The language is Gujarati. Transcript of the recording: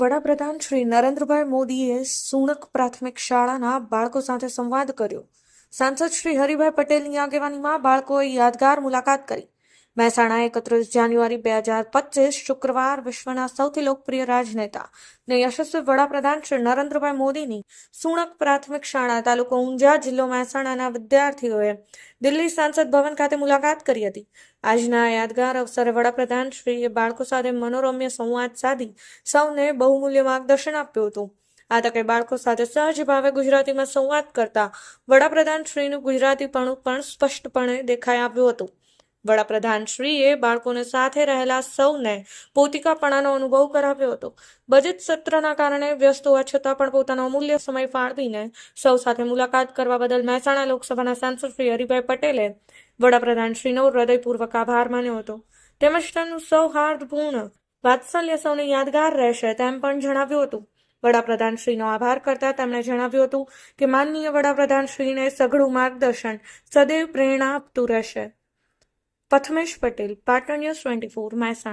વડાપ્રધાન શ્રી નરેન્દ્રભાઈ મોદીએ સુણક પ્રાથમિક શાળાના બાળકો સાથે સંવાદ કર્યો. સાંસદ શ્રી હરિભાઈ પટેલની આગેવાનીમાં બાળકોએ યાદગાર મુલાકાત કરી. મહેસાણા 31 જાન્યુઆરી 2025 શુક્રવાર વિશ્વના સૌથી લોકપ્રિય રાજનેતા ને યશસ્વી વડાપ્રધાન શ્રી નરેન્દ્રભાઈ મોદીની સુણક પ્રાથમિક શાળા તાલુકો ઊંઝા જિલ્લો મહેસાણાના વિદ્યાર્થીઓએ દિલ્હી સાંસદ ભવન ખાતે મુલાકાત કરી હતી. આજના યાદગાર અવસરે વડાપ્રધાન શ્રીએ બાળકો સાથે મનોરમ્ય સંવાદ સાધી સૌને બહુમૂલ્ય માર્ગદર્શન આપ્યું હતું. આ તકે બાળકો સાથે સહજ ભાવે ગુજરાતીમાં સંવાદ કરતા વડાપ્રધાન શ્રીનું ગુજરાતીપણું પણ સ્પષ્ટપણે દેખાઈ આવ્યું હતું. વડાપ્રધાન શ્રીએ બાળકોને સાથે રહેલા સૌને પોતિકાપણાનો અનુભવ કરાવ્યો હતો. બજેટ સત્રના કારણે વ્યસ્ત હોવા છતાં પણ પોતાનો અમૂલ્ય સમય ફાળવીને સૌ સાથે મુલાકાત કરવા બદલ મહેસાણા લોકસભાના સાંસદ શ્રી હરિભાઈ પટેલે વડાપ્રધાન શ્રીનો હૃદયપૂર્વક આભાર માન્યો હતો. તેમજ તેમનું સૌહાર્દપૂર્ણ વાત્સલ્ય સૌને યાદગાર રહેશે તેમ પણ જણાવ્યું હતું. વડાપ્રધાન શ્રીનો આભાર કરતા તેમણે જણાવ્યું હતું કે માનનીય વડાપ્રધાન શ્રીને સઘળું માર્ગદર્શન સદૈવ પ્રેરણા આપતું રહેશે. પથમેશ પટેલ, પાટણ ન્યૂઝ 24, મહેસાણા.